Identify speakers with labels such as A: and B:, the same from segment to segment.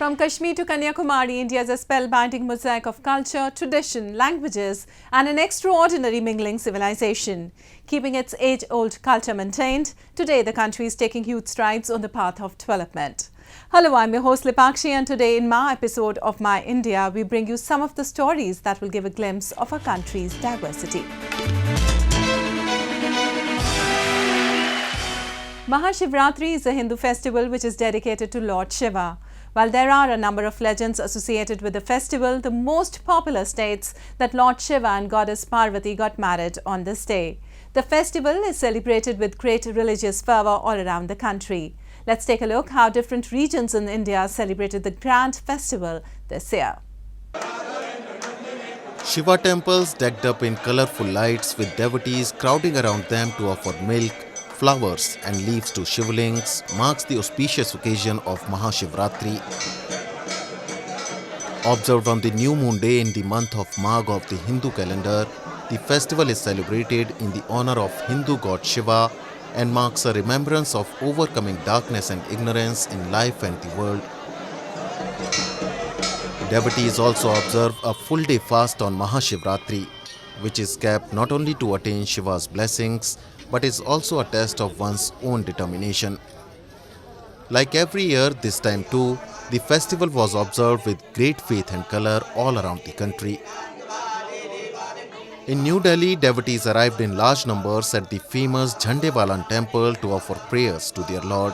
A: From Kashmir to Kanyakumari, India is a spellbinding mosaic of culture, tradition, languages and an extraordinary mingling civilization. Keeping its age-old culture maintained, today the country is taking huge strides on the path of development. Hello, I'm your host Lipakshi, and today in my episode of My India, we bring you some of the stories that will give a glimpse of our country's diversity. Mahashivratri is a Hindu festival which is dedicated to Lord Shiva. While there are a number of legends associated with the festival, the most popular states that Lord Shiva and Goddess Parvati got married on this day. The festival is celebrated with great religious fervour all around the country. Let's take a look how different regions in India celebrated the grand festival this year.
B: Shiva temples decked up in colourful lights with devotees crowding around them to offer milk, flowers and leaves to Shivlings marks the auspicious occasion of Mahashivratri. Observed on the new moon day in the month of Magh of the Hindu calendar, the festival is celebrated in the honor of Hindu god Shiva and marks a remembrance of overcoming darkness and ignorance in life and the world. Devotees also observe a full day fast on Mahashivratri, which is kept not only to attain Shiva's blessings, but is also a test of one's own determination. Like every year, this time too, the festival was observed with great faith and colour all around the country. In New Delhi, devotees arrived in large numbers at the famous Jhandewalan temple to offer prayers to their Lord.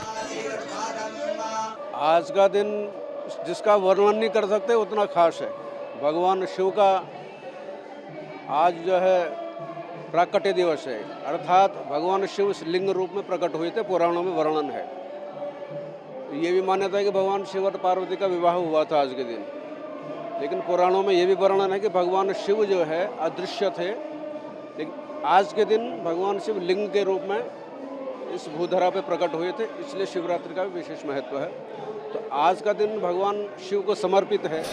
C: आज का दिन जिसका वर्णन नहीं कर सकते उतना खास है। भगवान शिव का आज जो है प्राकट्य दिवस है, अर्थात भगवान शिव लिंग रूप में प्रकट हुए थे, पुराणों में वर्णन है। ये भी मान्यता है कि भगवान शिव और पार्वती का विवाह हुआ था आज के दिन, लेकिन पुराणों में ये भी वर्णन है कि भगवान शिव जो है अदृश्य थे, लेकिन आज के दिन भगवान शिव लिंग के रूप में इस भूधरा पे प्रकट हुए थे, इसलिए शिवरात्रि का भी विशेष महत्व है। तो आज का दिन भगवान शिव को समर्पित है।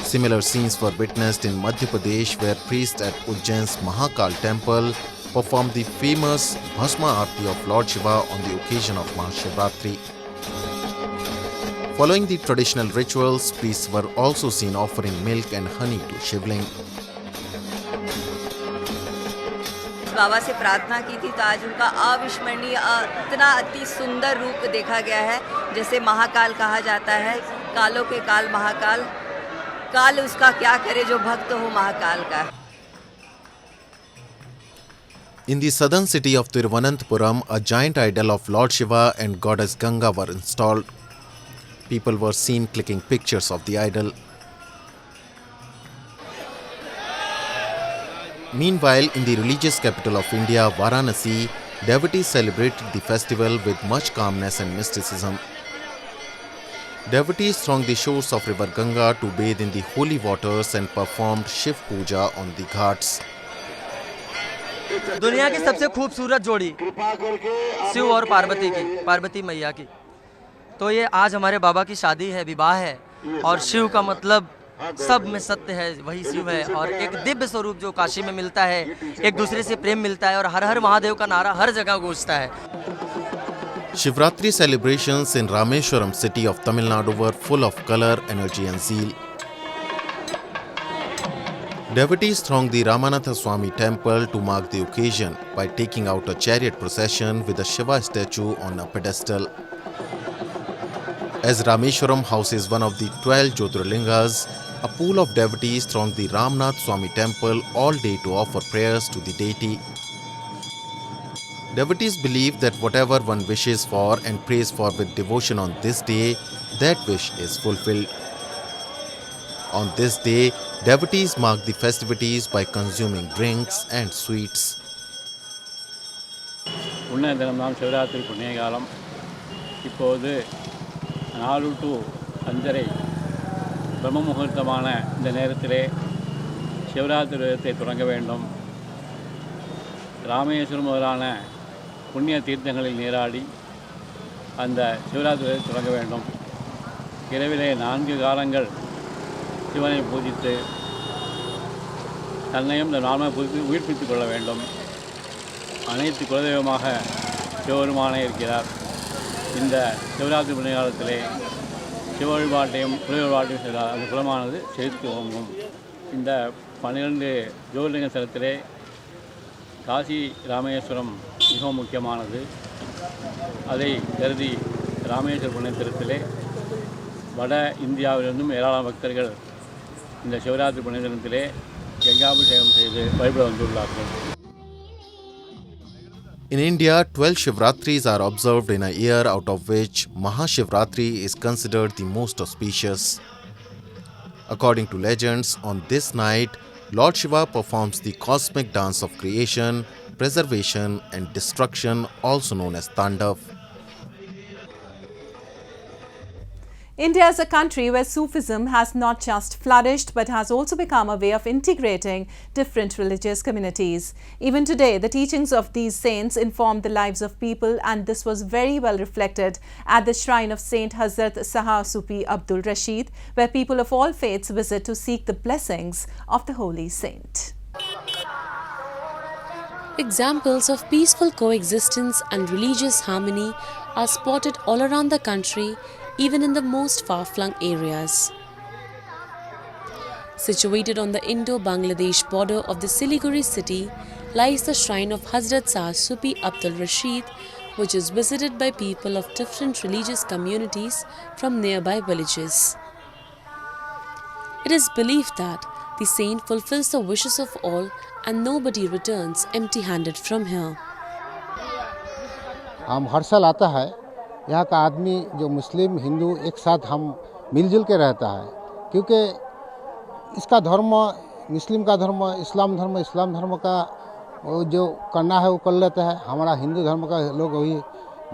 B: Similar scenes were witnessed in Madhya Pradesh, where priests at Ujjain's Mahakal temple performed the famous Bhasma Aarti of Lord Shiva on the occasion of Mahashivratri. Following the traditional rituals, priests were also seen offering milk and honey to Shivling.
D: बाबा से प्रार्थना की थी तो आज उनका अविस्मरणीय इतना अति सुंदर रूप देखा गया है। जैसे महाकाल कहा जाता है, कालों के काल महाकाल, काल उसका क्या करे जो भक्त हो महाकाल का।
B: In the southern city of Thiruvananthapuram, a giant idol of Lord Shiva and Goddess Ganga were installed. People were seen clicking pictures of the idol. Meanwhile, in the religious capital of India, Varanasi, devotees celebrated the festival with much calmness and mysticism. Devotees thronged the shores of river Ganga to bathe in the holy waters and performed Shiv Puja on the ghats.
E: दुनिया की सबसे खूबसूरत जोड़ी शिव और पार्वती मैया की, तो ये आज हमारे बाबा की शादी है, विवाह है, और शिव का मतलब सब में सत्य है, वही शिव है, और एक दिव्य स्वरूप जो काशी में मिलता है, एक दूसरे से प्रेम मिलता है, और हर हर महादेव का नारा हर जगह गूंजता है।
B: Shivratri celebrations in Rameshwaram city of Tamil Nadu were full of color, energy and zeal. Devotees thronged the Ramanatha Swami temple to mark the occasion by taking out a chariot procession with a Shiva statue on a pedestal. As Rameshwaram houses one of the 12 Jyotirlingas, a pool of devotees thronged the Ramnath Swami temple all day to offer prayers to the deity. Devotees believe that whatever one wishes for and prays for with devotion on this day, that wish is fulfilled. On this day, devotees mark the festivities by consuming drinks and sweets.
F: புண்ணிய தினம் சிவராத்திரி புண்ணிய காலம். இப்போது 4 to 5:30 பிரம்ம முகூர்த்தமான இந்த நேரத்திலே சிவராத்திரி விரதத்தை தொடங்க வேண்டும். ராமேஸ்வரம் முதலான புண்ணிய தீர்த்தங்களில் நீராடி அந்த சிவராத்திரி விரதத்தை தொடங்க வேண்டும். இரவிலே 4 காலங்கள் சிவனை பூஜித்து தன்னையும் இந்த நாம பூஜித்து உயிர்ப்பித்துக் கொள்ள வேண்டும். அனைத்து குலதெய்வமாக சிவபெருமானே இருக்கிறார். இந்த சிவராத்திரி புண்ணிய காலத்திலே சிவ வழிபாட்டையும் குல வழிபாட்டையும் செய்தால் அந்த குலமானது செழித்து ஓங்கும். இந்த 12 ஜோதிர்லிங்க ஸ்தலத்திலே காசி ராமேஸ்வரம் மிகவும் முக்கியமானது. அதை கருதி ராமேஸ்வர புண்ணியத்திலே வட இந்தியாவிலிருந்தும் ஏராளமான பக்தர்கள் இந்த சிவராத்திரி புண்ணிய தினத்திலே கங்காபிஷேகம் செய்து வழிபட வந்துள்ளார்கள்.
B: In India, 12 Shivratris are observed in a year, out of which Mahashivratri is considered the most auspicious. According to legends, on this night, Lord Shiva performs the cosmic dance of creation, preservation and destruction, also known as Tandav.
A: India is a country where Sufism has not just flourished but has also become a way of integrating different religious communities. Even today, the teachings of these saints inform the lives of people, and this was very well reflected at the shrine of Saint Hazrat Saha Sufi Abdul Rashid, where people of all faiths visit to seek the blessings of the holy saint.
G: Examples of peaceful coexistence and religious harmony are spotted all around the country, even in the most far-flung areas. Situated on the Indo-Bangladesh border of the Siliguri city lies the shrine of Hazrat Saha Sufi Abdul Rashid, which is visited by people of different religious communities from nearby villages. It is believed that the saint fulfills the wishes of all and nobody returns empty-handed from here.
H: हम हर साल आता है, यहाँ का आदमी जो मुस्लिम हिंदू एक साथ हम मिलजुल के रहता है, क्योंकि इसका धर्म मुस्लिम का धर्म, इस्लाम धर्म का जो करना है वो कर लेता है. हमारा हिंदू धर्म का लोग वही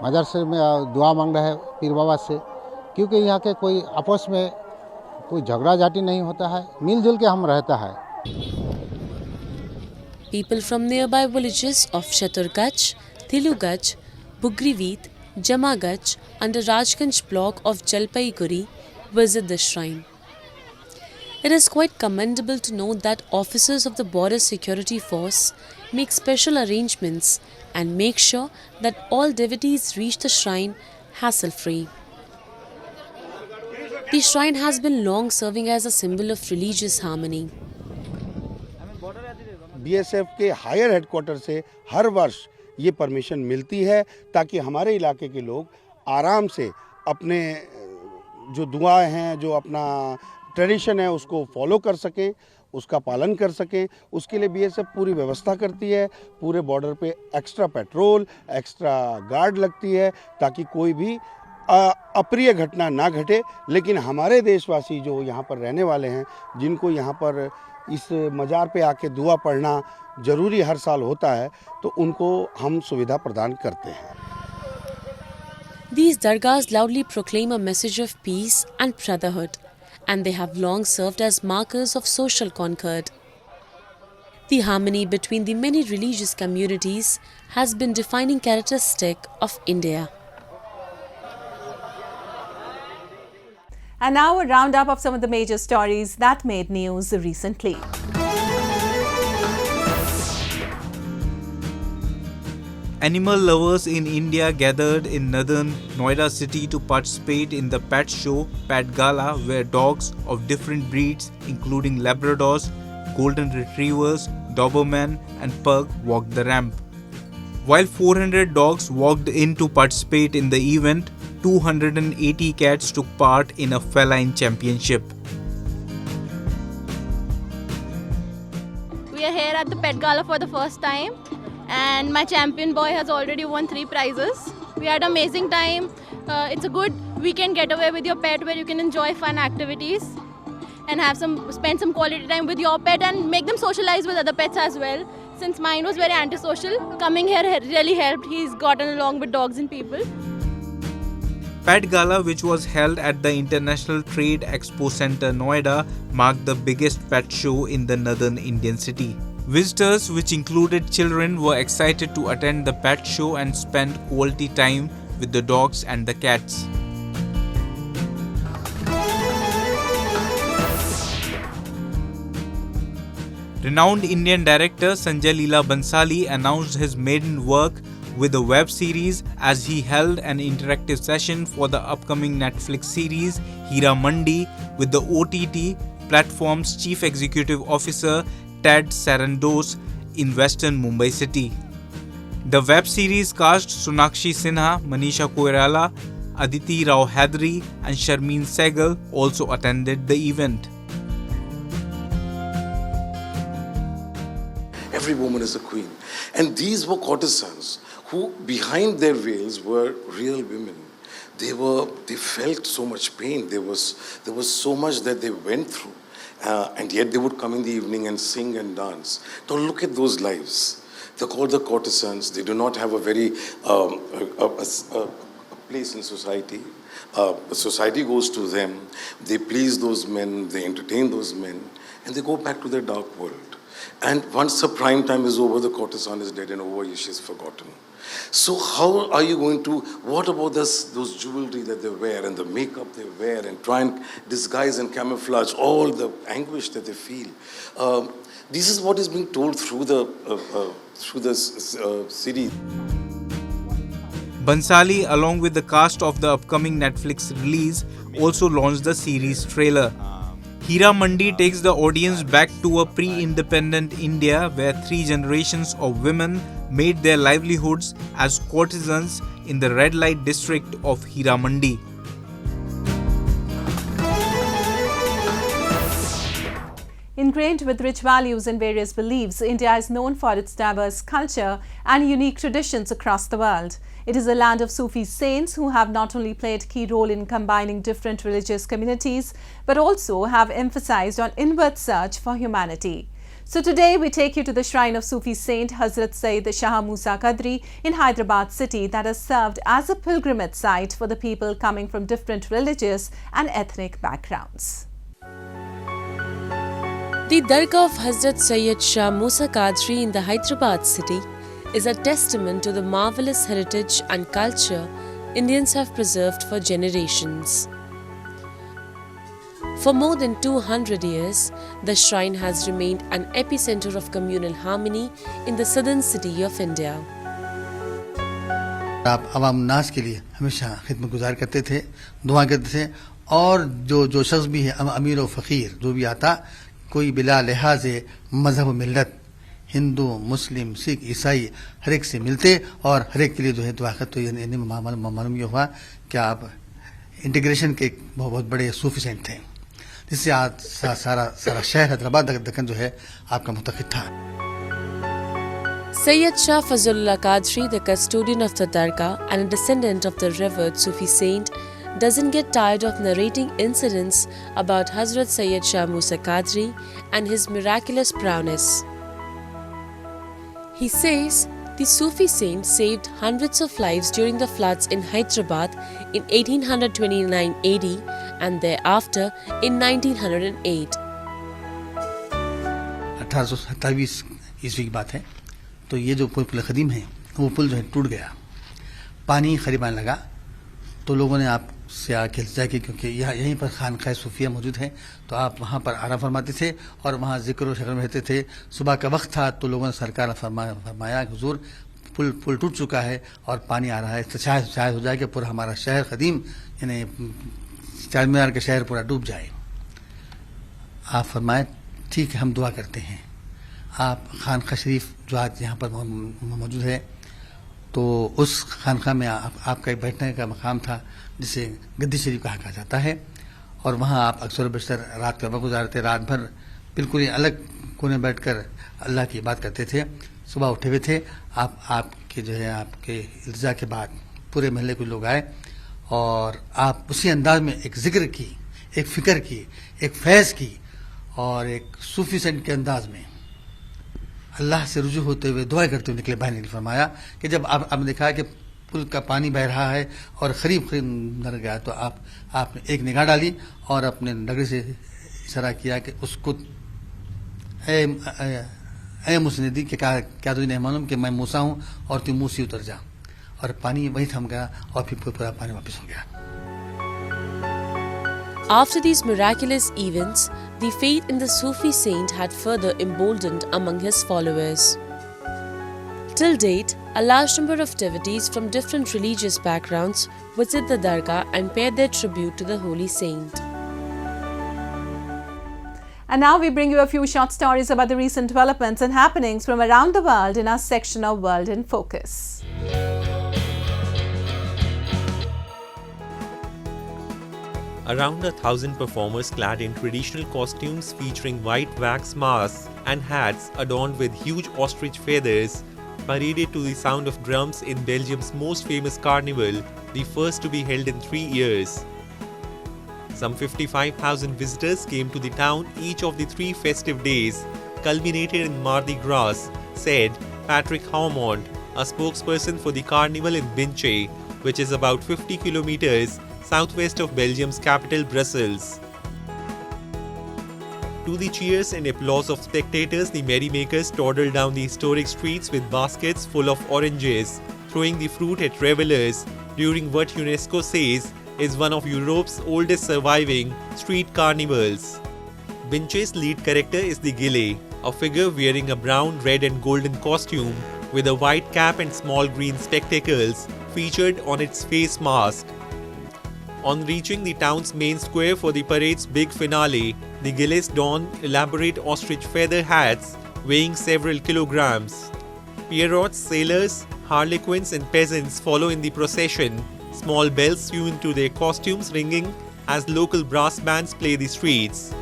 H: मदरसे में दुआ मांग रहे हैं पीर बाबा से, क्योंकि यहाँ के कोई आपस में कोई झगड़ा झाटी नहीं होता है, मिलजुल के हम रहता है.
G: People from nearby villages of Chaturgach, Thilugach, Bugriveet, Jamagach and the Rajganj block of Jalpaiguri visit the shrine. It is quite commendable to note that officers of the Border Security Force make special arrangements and make sure that all devotees reach the shrine hassle-free. The shrine has been long serving as a symbol of religious harmony.
I: BSF के higher headquarter से हर वर्ष ये permission मिलती है ताकि हमारे इलाके के लोग आराम से अपने जो दुआएं हैं, जो अपना ट्रेडिशन है उसको फॉलो कर सकें, उसका पालन कर सकें. उसके लिए BSF पूरी व्यवस्था करती है. पूरे बॉर्डर पे एक्स्ट्रा पेट्रोल, एक्स्ट्रा गार्ड लगती है ताकि कोई भी अप्रिय घटना ना घटे. लेकिन हमारे देशवासी जो यहाँ पर रहने वाले हैं, जिनको यहाँ पर इस मज़ार पे आके दुआ पढ़ना ज़रूरी हर साल होता है, तो उनको हम सुविधा प्रदान करते हैं.
G: These dargahs loudly proclaim a message of peace and brotherhood, and they have long served as markers of social concord. The harmony between the many religious communities has been defining characteristic of India.
A: And now a roundup of some of the major stories that made news recently.
J: Animal lovers in India gathered in northern Noida city to participate in the pet show Pet Gala, where dogs of different breeds including Labradors, Golden Retrievers, Doberman and Pug walked the ramp. While 400 dogs walked in to participate in the event, 280 cats took part in a feline championship.
K: We are here at the Pet Gala for the first time, and my champion boy has already won 3 prizes. We had an amazing time. It's a good weekend getaway with your pet where you can enjoy fun activities and spend some quality time with your pet and make them socialize with other pets as well. Since mine was very antisocial, coming here really helped. He's gotten along with dogs and people.
J: Pet Gala, which was held at the International Trade Expo Center Noida, marked the biggest pet show in the northern Indian city. Visitors, which included children, were excited to attend the pet show and spend quality time with the dogs and the cats. Renowned Indian director Sanjay Leela Bansali announced his maiden work with a web series as he held an interactive session for the upcoming Netflix series Hira Mandi with the OTT platform's Chief Executive Officer Ted Sarandos in Western Mumbai city. The web series cast Sonakshi Sinha, Manisha Koirala, Aditi Rao Hadri and Sharmeen Sehgal also attended the event.
L: Every woman is a queen. And these were courtesans who behind their veils were real women. They felt so much pain. There was so much that they went through. And yet they would come in the evening and sing and dance. Now look at those lives. They're called the courtesans. They do not have a very a place in society. Society goes to them. They please those men. They entertain those men. And they go back to their dark world. And once the prime time is over, the courtesan is dead and over, she is forgotten. So how are you going to, what about those jewelry that they wear and the makeup they wear and try and disguise and camouflage all the anguish that they feel? This is what is being told through the series.
J: Bansali, along with the cast of the upcoming Netflix release, also launched the series trailer. Hira Mandi takes the audience back to a pre-independent India where 3 generations of women made their livelihoods as courtesans in the red light district of Hira Mandi.
A: Ingrained with rich values and various beliefs, India is known for its diverse culture and unique traditions across the world. It is a land of Sufi saints who have not only played a key role in combining different religious communities, but also have emphasized on inward search for humanity. So today we take you to the shrine of Sufi saint Hazrat Sayyid Shah Musa Qadri in Hyderabad city that has served as a pilgrimage site for the people coming from different religious and ethnic backgrounds.
G: The Dargah of Hazrat Sayyid Shah Musa Qadri in the Hyderabad city is a testament to the marvelous heritage and culture Indians have preserved for generations. For more than 200 years, the shrine has remained an epicenter of communal harmony in the southern city of India.
M: आप आवाम नास के लिए हमेशा खिदमत गुजार करते थे, दुआ करते थे और जो शख्स भी है अमीर और फ़कीर जो भी आता कोई बिला लिहाज मजहब मिल्लत हिंदू मुस्लिम सिख ईसाई हर एक से मिलते और हर एक के लिए जो है दुआ करते। तो मालूम ये हुआ कि आप इंटीग्रेशन के बहुत बड़े सूफी सेंट थे जिससे आज सारा शहर हैदराबाद दक्कन जो है आपका मुतक़िद था।
G: Sayyid Shah Fazlullah Qadri, the custodian of the Dargah and a descendant of the revered Sufi saint, doesn't get tired of narrating incidents about Hazrat Sayyid Shah Musa Qadri and his miraculous prowess. He says the Sufi saint saved hundreds of lives during the floods in Hyderabad in 1829 AD and thereafter in 1908.
M: 1827 ईस्वी की बात है तो ये जो पुल क़दीम है वो पुल जो है टूट गया, पानी करीब आने लगा तो लोगों ने आपसे आके इल्तिजा की क्योंकि यहीं पर खानक़ाह सूफिया मौजूद है तो आप वहाँ पर आराम फरमाते थे और वहाँ ज़िक्र व शक्र में रहते थे। सुबह का वक्त था तो लोगों ने सरकार ने फरमाया हुजूर पुल टूट चुका है और पानी आ रहा है तो शायद हो जाए कि पूरा हमारा शहर क़दीम यानी चार मीनार का शहर पूरा डूब जाए। आप फरमाए ठीक है हम दुआ करते हैं। आप खानक़ाह शरीफ जो आज यहाँ पर मौजूद है तो उस खानक़ाह में आपका एक बैठने का मकाम था जिसे गद्दी शरीफ कहा जाता है और वहाँ आप अक्सर बशर रात का वक्त गुजारते, रात भर बिल्कुल ही अलग कोने बैठकर अल्लाह की बात करते थे। सुबह उठे हुए थे आपके जो है आपके इल्तिजा के बाद पूरे महल्ले के लोग आए और आप उसी अंदाज में एक जिक्र की, एक फ़िक्र की, एक फैज़ की और एक सूफी सेंट के अंदाज में अल्लाह से रुजू होते हुए दुआ करते हुए निकले बाहर निकल। फरमाया कि जब आपने देखा कि पुल का पानी बह रहा है और करीब नर गया तो आपने एक निगाह डाली और अपने नगरी से इशारा किया कि उसको ए मुस्निदी के क्या तुझे नहीं मालूम कि मैं मूसा हूँ और तू मूसी उतर जा और पानी वहीं थम गया और फिर पूरा पानी वापस हो गया।
G: After these miraculous events, the faith in the Sufi saint had further emboldened among his followers. Till date, A large number of devotees from different religious backgrounds visit the dargah and pay their tribute to the holy saint.
A: And now we bring you a few short stories about the recent developments and happenings from around the world in our section of World in Focus.
N: Around 1,000 performers clad in traditional costumes featuring white wax masks and hats adorned with huge ostrich feathers paraded to the sound of drums in Belgium's most famous carnival, the first to be held in 3 years. Some 55,000 visitors came to the town each of the 3 festive days, culminated in Mardi Gras, said Patrick Haumont, a spokesperson for the carnival in Binche, which is about 50 kilometers southwest of Belgium's capital Brussels. To the cheers and applause of spectators, the merrymakers toddled down the historic streets with baskets full of oranges, throwing the fruit at revelers during what UNESCO says is one of Europe's oldest surviving street carnivals. Binche's lead character is the Gile, a figure wearing a brown, red and golden costume with a white cap and small green spectacles featured on its face mask. On reaching the town's main square for the parade's big finale, the Giles don elaborate ostrich feather hats weighing several kilograms. Pierrots, sailors, harlequins and peasants follow in the procession, small bells tuned to their costumes ringing as local brass bands play the streets.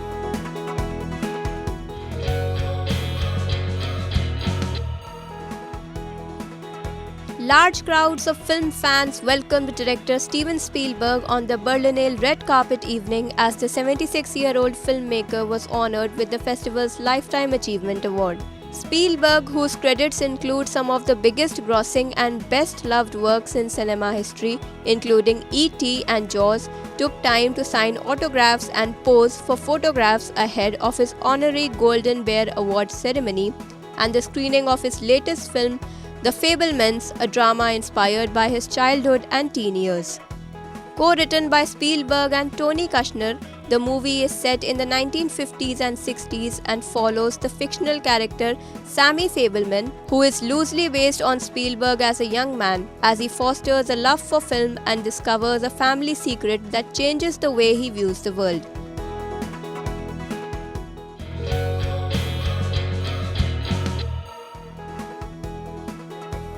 O: Large crowds of film fans welcomed director Steven Spielberg on the Berlinale red carpet evening as the 76-year-old filmmaker was honored with the festival's Lifetime Achievement Award. Spielberg, whose credits include some of the biggest grossing and best-loved works in cinema history, including E.T. and Jaws, took time to sign autographs and pose for photographs ahead of his honorary Golden Bear Award ceremony and the screening of his latest film, The Fabelmans, a drama inspired by his childhood and teen years. Co-written by Spielberg and Tony Kushner, the movie is set in the 1950s and 60s and follows the fictional character Sammy Fabelman, who is loosely based on Spielberg as a young man, as he fosters a love for film and discovers a family secret that changes the way he views the world.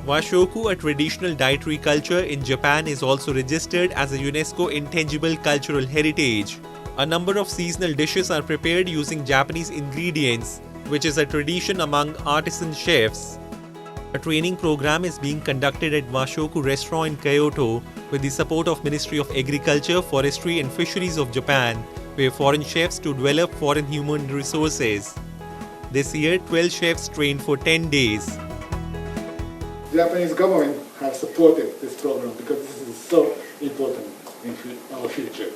N: Washoku, a traditional dietary culture in Japan, is also registered as a UNESCO Intangible Cultural Heritage. A number of seasonal dishes are prepared using Japanese ingredients, which is a tradition among artisan chefs. A training program is being conducted at Washoku Restaurant in Kyoto with the support of Ministry of Agriculture, Forestry and Fisheries of Japan, where foreign chefs to develop foreign human resources. This year, 12 chefs trained for 10 days.
P: Japanese government has supported this program because this is so important in our future.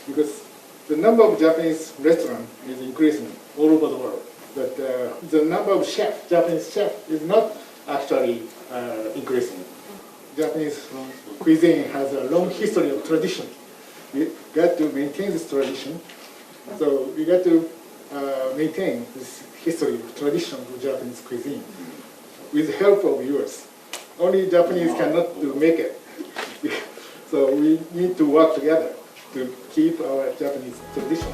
P: Because the number of Japanese restaurants is increasing all over the world, but the number of Japanese chefs is not actually increasing. Japanese cuisine has a long history of tradition. We got to maintain this tradition, so we got to maintain this history of tradition of Japanese cuisine with the help of yours. Only Japanese cannot make it. So we need to work together to keep our Japanese tradition.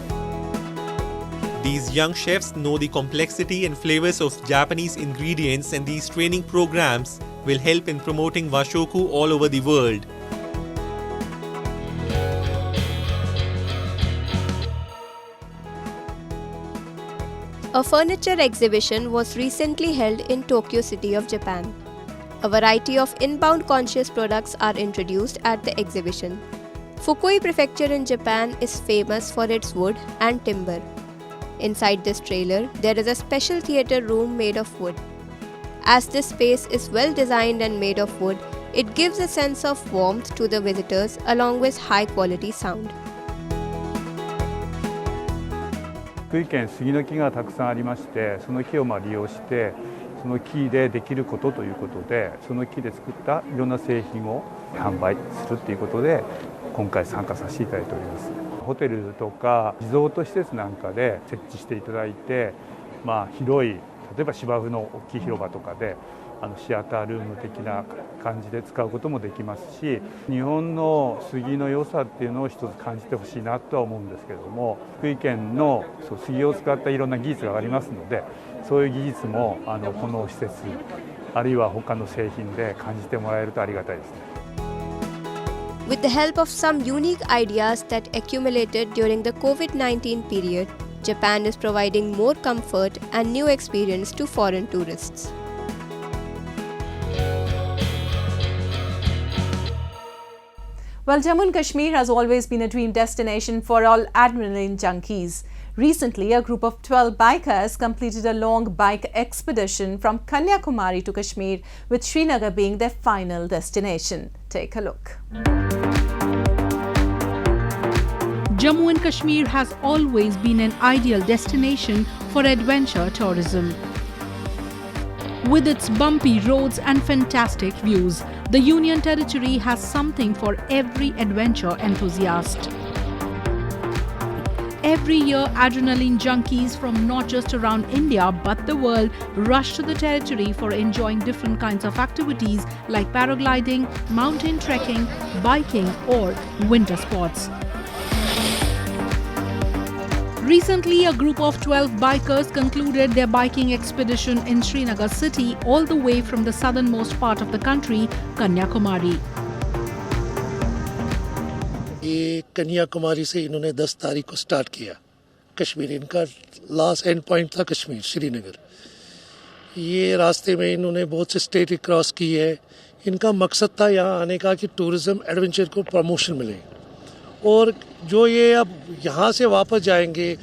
N: These young chefs know the complexity and flavors of Japanese ingredients, and these training programs will help in promoting Washoku all over the world.
O: A furniture exhibition was recently held in Tokyo City of Japan. A variety of inbound conscious products are introduced at the exhibition. Fukui Prefecture in Japan is famous for its wood and timber. Inside this trailer, there is a special theatre room made of wood. As this space is well designed and made of wood, it gives a sense of warmth to the visitors along with high quality sound.
F: 福井県杉の木がたくさんありまして、その木を利用してその木でできることということで、その木で作ったいろんな製品を販売するということで今回参加させていただいております。ホテルとかリゾート施設なんかで設置していただいて、広い例えば芝生の大きい広場とかで
Q: シアタールーム的な感じで使うこともできますし、日本の杉の良さっていうのを一つ感じてほしいなとは思うんですけれども、福井県の杉を使ったいろんな技術がありますので、そういう技術もこの施設あるいは他の製品で感じてもらえるとありがたいですね。
O: With the help of some unique ideas that accumulated during the COVID-19 period, Japan is providing more comfort and new experience to foreign tourists.
A: Well, Jammu and Kashmir has always been a dream destination for all adrenaline junkies. Recently, a group of 12 bikers completed a long bike expedition from Kanyakumari to Kashmir, with Srinagar being their final destination. Take a look.
R: Jammu and Kashmir has always been an ideal destination for adventure tourism. With its bumpy roads and fantastic views, the Union Territory has something for every adventure enthusiast. Every year, adrenaline junkies from not just around India but the world rush to the territory for enjoying different kinds of activities like paragliding, mountain trekking, biking or winter sports. Recently, a group of 12 bikers concluded their biking expedition in Srinagar city all the way from the southernmost part of the country, Kanyakumari.
S: ये कन्याकुमारी से इन्होंने 10 तारीख को start किया। कश्मीर इनका last and point था कश्मीर, श्रीनगर। ये रास्ते में इन्होंने बहुत से स्टेट क्रॉस की है। इनका मकसद था यहाँ आने का कि टूरिज़्म एडवेंचर को प्रमोशन मिले, और जो ये अब यहाँ से वापस जाएंगे,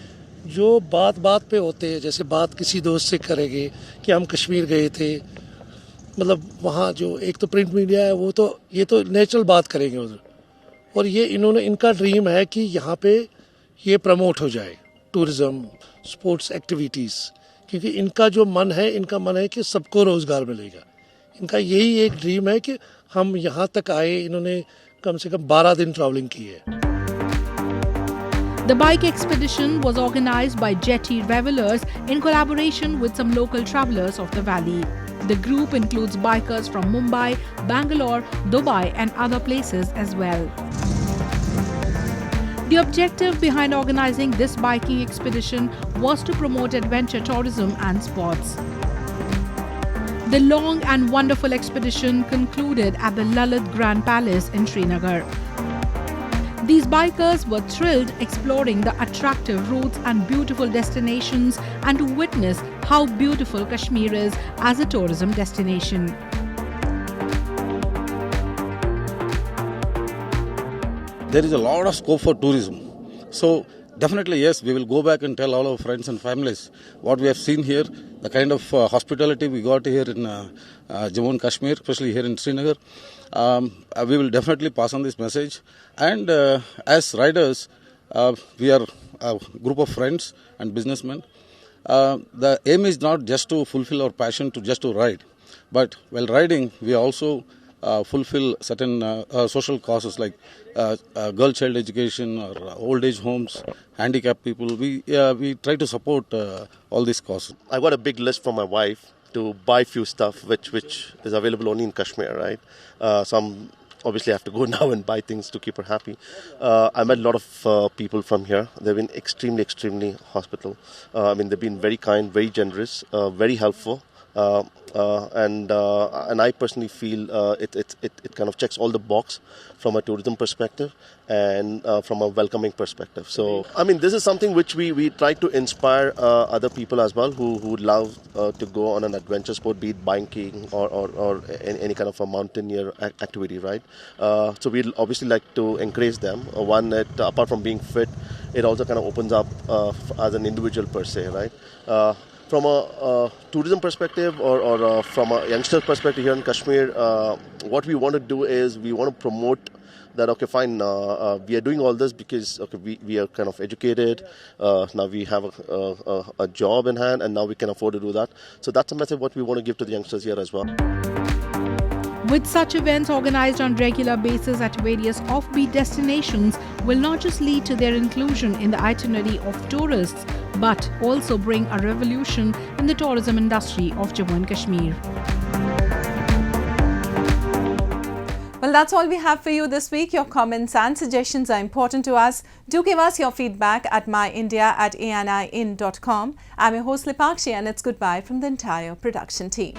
S: जो बात बात पे होते हैं, जैसे बात किसी दोस्त से करेंगे कि हम कश्मीर गए थे, मतलब वहाँ जो एक तो प्रिंट मीडिया है वो तो ये तो नेचुरल बात करेंगे उधर, और ये इनका ड्रीम है कि यहाँ पे ये प्रमोट हो जाए टूरिज़्म, स्पोर्ट्स एक्टिविटीज़, क्योंकि इनका मन है कि सबको रोज़गार मिलेगा। इनका यही एक ड्रीम है कि हम यहाँ तक आए। इन्होंने कम से कम 12 दिन ट्रैवलिंग की है।
R: The bike expedition was organized by Jetty Revelers in collaboration with some local travelers of the valley. The group includes bikers from Mumbai, Bangalore, Dubai and other places as well. The objective behind organizing this biking expedition was to promote adventure tourism and sports. The long and wonderful expedition concluded at the Lalit Grand Palace in Srinagar. These bikers were thrilled exploring the attractive routes and beautiful destinations and to witness how beautiful Kashmir is as a tourism destination.
T: There is a lot of scope for tourism. So definitely, yes, we will go back and tell all our friends and families what we have seen here, the kind of hospitality we got here in Jammu and Kashmir, especially here in Srinagar. We will definitely pass on this message. And as riders, we are a group of friends and businessmen. The aim is not just to fulfill our passion just to ride, but while riding, we also fulfill certain social causes like girl child education or old age homes, handicapped people. We try to support all these causes.
U: I got a big list from my wife to buy few stuff which is available only in Kashmir, right? Some obviously I have to go now and buy things to keep her happy. I met a lot of people from here. They've been extremely hospitable. I mean, they've been very kind, very generous, very helpful. And I personally feel it kind of checks all the box from a tourism perspective and from a welcoming perspective. So I mean, this is something which we try to inspire other people as well who would love to go on an adventure sport, be it biking or any kind of a mountaineer activity, right? So we'd obviously like to encourage them. One, that apart from being fit, it also kind of opens up as an individual per se, right? From a tourism perspective or from a youngster perspective here in Kashmir, what we want to do is we want to promote that, okay, fine, we are doing all this because we are kind of educated, now we have a job in hand and now we can afford to do that. So that's a message what we want to give to the youngsters here as well.
R: With such events organized on regular basis at various offbeat destinations will not just lead to their inclusion in the itinerary of tourists, but also bring a revolution in the tourism industry of Jammu and Kashmir.
A: that's all we have for you this week. Your comments and suggestions are important to us. Do give us your feedback at myindia@aniin.com. I'm your host Lipakshi, and it's goodbye from the entire production team.